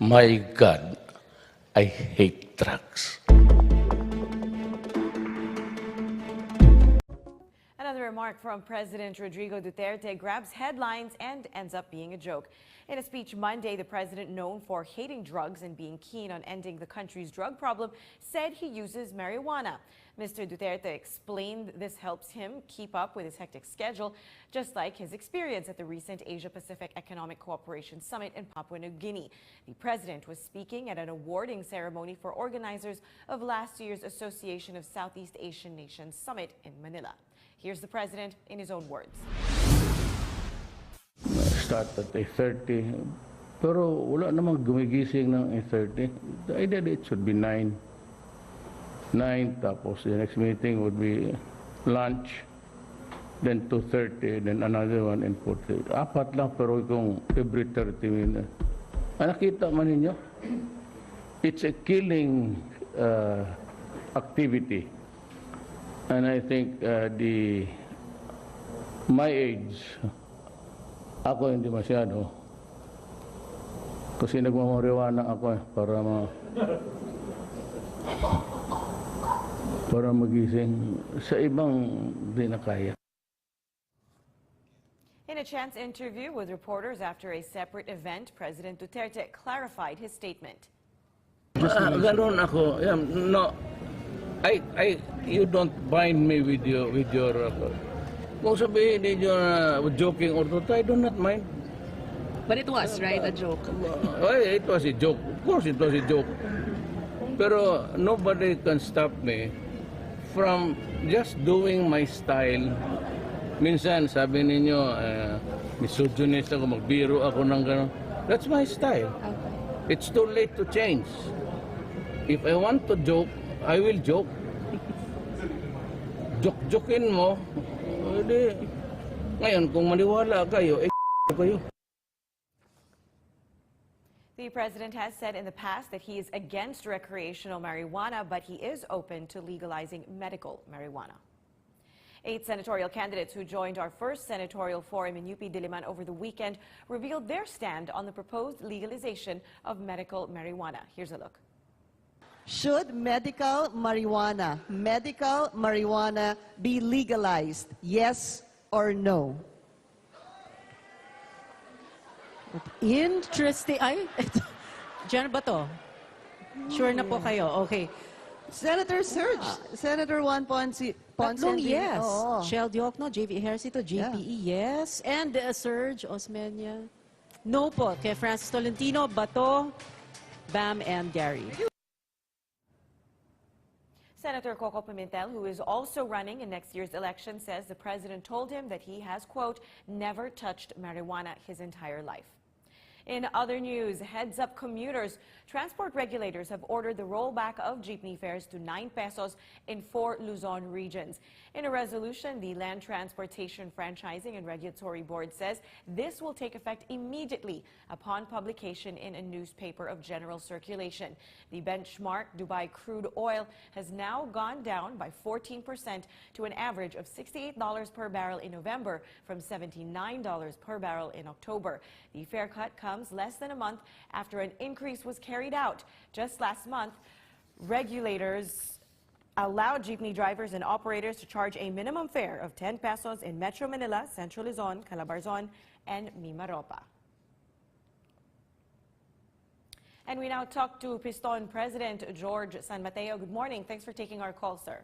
My God, I hate drugs. Another remark from President Rodrigo Duterte grabs headlines and ends up being a joke. In a speech Monday, the president, known for hating drugs and being keen on ending the country's drug problem, said he uses marijuana. Mr. Duterte explained this helps him keep up with his hectic schedule, just like his experience at the recent Asia-Pacific Economic Cooperation Summit in Papua New Guinea. The president was speaking at an awarding ceremony for organizers of last year's Association of Southeast Asian Nations Summit in Manila. Here's the president in his own words. Start at 8:30, pero wala namang gumigising ng 8:30. The idea it should be 9. 9, tapos the next meeting would be lunch, then 2:30, then another one and 4:30. Apat lang, pero kung every 30 minutes. Nakita man ninyo? It's a killing activity. And I think my age, ako hindi masyado. Kasi nagmamariwana ako para magising. Sa ibang di na kaya. In a chance interview with reporters after a separate event, President Duterte clarified his statement. Ganon ako. Yeah, no, you don't bind me with your kung sabihin ninyo na joking or not, I do not mind. But it was, right, a joke? It was a joke. Of course it was a joke. Pero nobody can stop me from just doing my style. Minsan sabi ninyo, misogynist ako, magbiro ako ng gano'n. That's my style. Okay. It's too late to change. If I want to joke, I will joke. Joke-jokein mo, ngayon kung maniwala kayo, kayo. The president has said in the past that he is against recreational marijuana, but he is open to legalizing medical marijuana. 8 senatorial candidates who joined our first senatorial forum in UP Diliman over the weekend revealed their stand on the proposed legalization of medical marijuana. Here's a look. Should medical marijuana be legalized? Yes or no? Interesting. Ay, Diyan ba to? Sure na po kayo. Okay. Senator Serge, Senator Juan Ponce. Tatlong yes. Oo. Shell Diokno, JV Ejercito, JPE, yes. And Serge Osmeña. No po. Kay Francis Tolentino, Bato, Bam, and Gary. Senator Coco Pimentel, who is also running in next year's election, says the president told him that he has, quote, never touched marijuana his entire life. In other news, heads up commuters, transport regulators have ordered the rollback of jeepney fares to 9 pesos in 4 Luzon regions. In a resolution, the Land Transportation Franchising and Regulatory Board says this will take effect immediately upon publication in a newspaper of general circulation. The benchmark Dubai crude oil has now gone down by 14% to an average of $68 per barrel in November from $79 per barrel in October. The fare cut comes less than a month after an increase was carried out. Just last month, regulators allowed jeepney drivers and operators to charge a minimum fare of 10 pesos in Metro Manila, Central Luzon, Calabarzon, and Mimaropa. And we now talk to Piston President George San Mateo. Good morning. Thanks for taking our call, sir.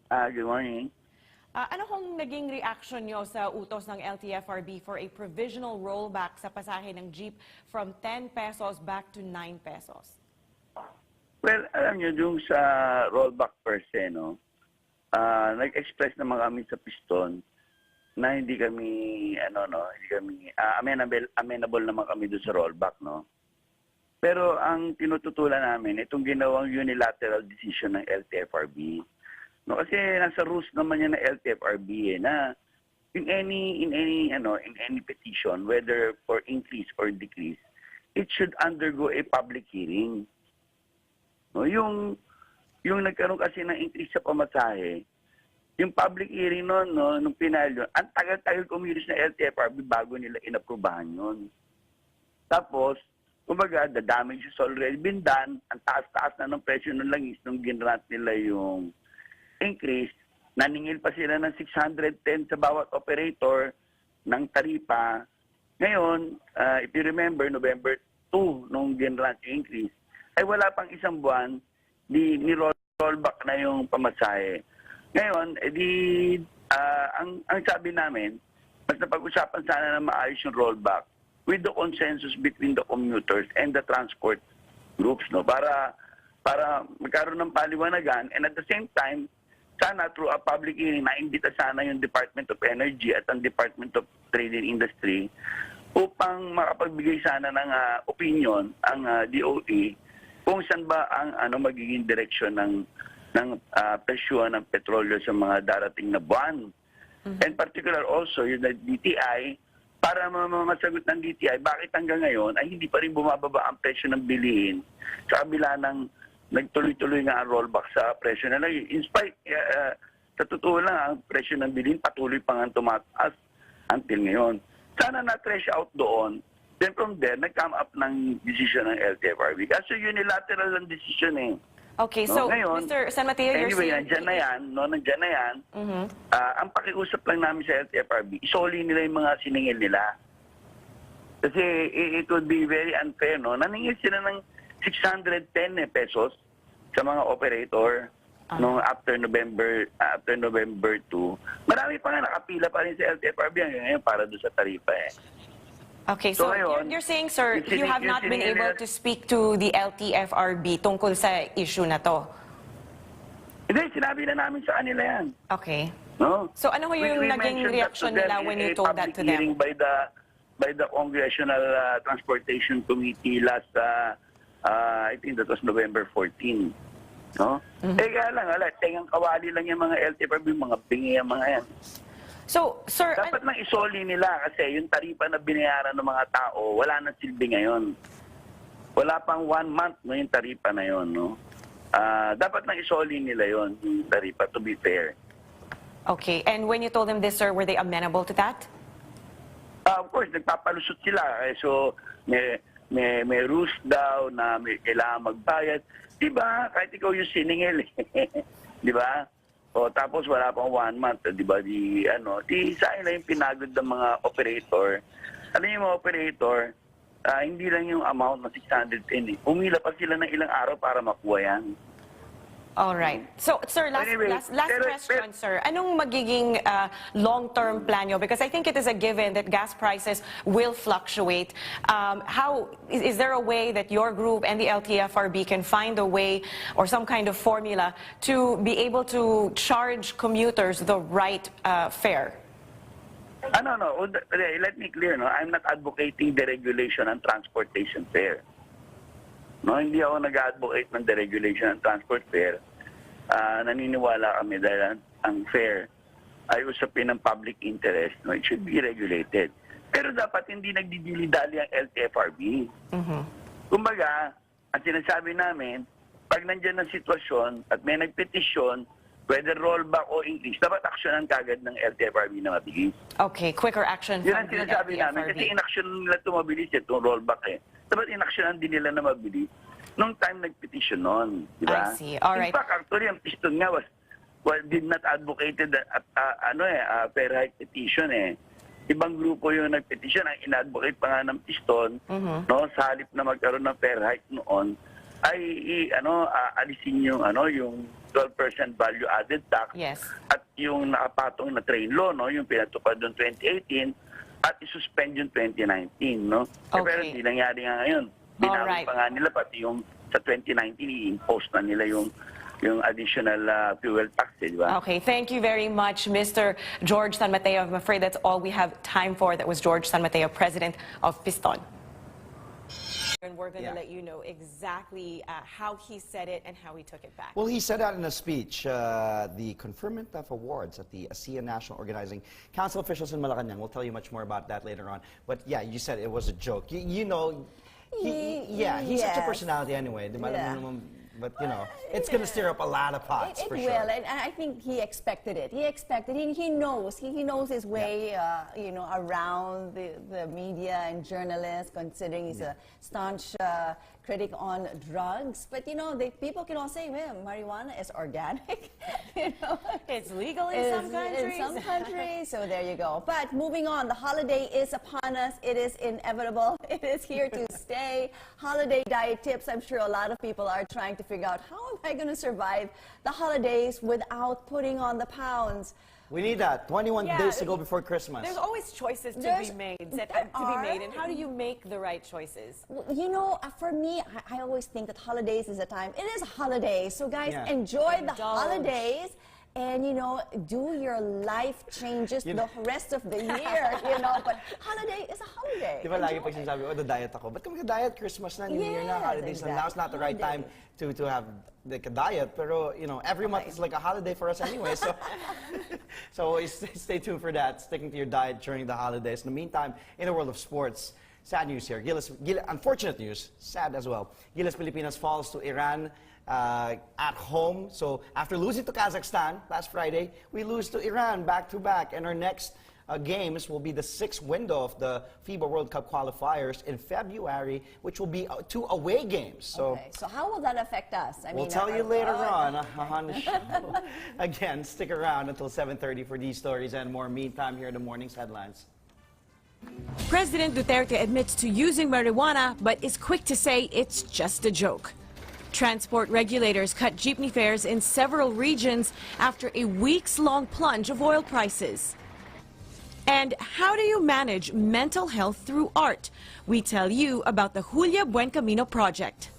Good morning. Ano kong naging reaction nyo sa utos ng LTFRB for a provisional rollback sa pasahe ng jeep from 10 pesos back to 9 pesos? Well, alam nyo, yung sa rollback per se, no, nag-express naman kami sa Piston na hindi kami, amenable naman kami doon sa rollback, no. Pero ang tinututulan namin, itong ginawang unilateral decision ng LTFRB. No, kasi nasa rules naman yan ng LTFRB na in any petition, whether for increase or decrease, it should undergo a public hearing. No, yung nagkaroon kasi ng increase sa pamasahe, yung public hearing noon, no, nung pinalo, ang tagal-tagal kumilos na LTFRB bago nila inaprubahan yun. Tapos, kumbaga, the damage has already been done. Ang taas-taas na ng presyo ng langis nung ginrant nila yung increase. Naningil pa sila ng 610 sa bawat operator ng taripa. Ngayon, if you remember, November 2 nung ginrant yung increase, ay wala pang isang buwan, ni-rollback na yung pamasahe. Ngayon, ang sabi namin, mas napag-usapan sana na maayos yung rollback with the consensus between the commuters and the transport groups, no, para magkaroon ng paliwanagan, and at the same time, sana through a public hearing, naimbita sana yung Department of Energy at ang Department of Trade and Industry upang makapagbigay sana ng opinion ang DOE kung saan ba ang magiging direksyon ng presyon ng petrolyo sa mga darating na buwan. And particular also yung DTI, para masagot ng DTI, bakit hanggang ngayon ay hindi pa rin bumababa ang presyo ng bilihin sa kabila ng nagtuloy-tuloy nga ang rollback sa presyo na lang. In spite, sa totoo lang, ang presyo ng bilihin patuloy pa nga tumataas until ngayon. Sana na-trash out doon. Then from there, nag-come up ng decision ng LTFRB. Kasi unilateral ang decision eh. Okay, so ngayon, Mr. San Mateo, you're anyway, saying... nandiyan na yan. Ang pakiusap lang namin sa LTFRB, isoli nila yung mga siningil nila. Kasi it would be very unfair, no? Naningil sila ng 610 pesos sa mga operator nung after November 2. Marami pa nga nakapila pa rin sa LTFRB ngayon para doon sa taripa eh. Okay, so ngayon, you're saying, sir, you have not been able to speak to the LTFRB tungkol sa issue na to? Hindi, sinabi na namin sa kanila yan. Okay. No? So ano yung naging reaction nila when you told that to them? By the Congressional Transportation Committee last, I think that was November 14. No? Kaya lang, tengang kawali lang yung mga LTFRB, mga bingi yung mga yan. So, sir... Dapat nang isoli nila kasi yung taripa na binayaran ng mga tao, wala nang silbi ngayon. Wala pang 1 month no, yung taripa na yon, no? Dapat nang isoli nila yon yung taripa, to be fair. Okay, and when you told them this, sir, were they amenable to that? Of course, nagpapalusot sila. So, may rules daw na may kailangan magbayad. Diba? Kahit ikaw yung siningil. Diba? O tapos wala pang 1 month, 'di ba? Di sayang lang yung pinagod ng mga operator. Ano yung mga operator, hindi lang yung amount na 610. Umila pa sila ng ilang araw para makuha yan. All right. So, sir, last question, sir. Anong magiging long-term plan nyo? Because I think it is a given that gas prices will fluctuate. Is there a way that your group and the LTFRB can find a way or some kind of formula to be able to charge commuters the right fare? No. Let me clear, no. I'm not advocating deregulation and transportation fare. No, hindi ako nag-advocate ng deregulation ng transport fare. Naniniwala kami dahil ang fare ay usapin ng public interest. No, it should be regulated. Pero dapat hindi nagdidili-dali ang LTFRB. Kumbaga, ang sinasabi namin, pag nandiyan ang sitwasyon at may nagpetisyon, whether rollback o increase, dapat aksyonan kagad ng LTFRB na mabilis. Okay, quicker action Yun from ang the sinasabi namin. LTFRB. Kasi inaksyon nila ito mabilis, itong rollback eh. Dapat inaksyonan din nila na mabilis nung time nag-petition nun. Diba? I see. All right. In fact, actually, ang piston nga did not advocated fair hike petition eh. Ibang grupo yung nag-petition, ang in-advocate pa nga ng piston, no, sa halip na magkaroon ng fair hike noon, ay alisin yung 12% value added tax at yung nakapatong na train law, no, yung pinatupad noong 2018 at isuspend yung 2019, no. Okay. Pero hindi nangyari nga ngayon. Binawi pa nga nila pati yung sa 2019 i-impose na nila yung additional fuel tax, di ba? Okay, thank you very much, Mr. George San Mateo. I'm afraid that's all we have time for. That was George San Mateo, President of Piston. And we're going to let you know exactly how he said it and how he took it back. Well, he said out in a speech, the conferment of awards at the ASEAN National Organizing Council officials in Malacanang. We'll tell you much more about that later on. But yeah, you said it was a joke. You know, he's such a personality anyway. Di ba? Alam mo naman, But, you know, it's going to stir up a lot of pots, It for will, sure. and I think he expected it. He expected, he knows his way, you know, around the media and journalists, considering he's a staunch critic on drugs. But, you know, people can all say, well, marijuana is organic, you know. It's legal in some countries. In some countries, so there you go. But moving on, the holiday is upon us. It is inevitable. It is here to stay. Holiday diet tips. I'm sure a lot of people are trying to figure out, how am I going to survive the holidays without putting on the pounds? We need that. 21 Yeah, days to go before Christmas. There's always choices to There's- be made. there And how do you make the right choices? You know, for me, I always think that holidays is a time. It is a holiday, so guys, Yeah. enjoy the Indulge. holidays. And, you know, do your life changes You the rest of the year, you know. But holiday is a holiday. Di ba lagi Enjoy pag it. sinasabi ko, diet ako. Ba't ka mag-diet? Christmas na, New Year na, Yes, holidays na. Now's not the right time exactly. to have like a diet. Pero, you know, every month is like a holiday for us anyway. So, so always stay tuned for that, sticking to your diet during the holidays. In the meantime, in the world of sports, sad news here. Unfortunate news, sad as well. Gilas Pilipinas falls to Iran at home. So after losing to Kazakhstan last Friday, we lose to Iran back-to-back. And our next games will be the 6th window of the FIBA World Cup qualifiers in February, which will be 2 away games. So Okay, so how will that affect us? I we'll mean, tell you later on the show. Again, stick around until 7:30 for these stories and more. Meantime, here are the morning's headlines. President Duterte admits to using marijuana, but is quick to say it's just a joke. Transport regulators cut jeepney fares in several regions after a weeks-long plunge of oil prices. And how do you manage mental health through art? We tell you about the Julia Buen Camino project.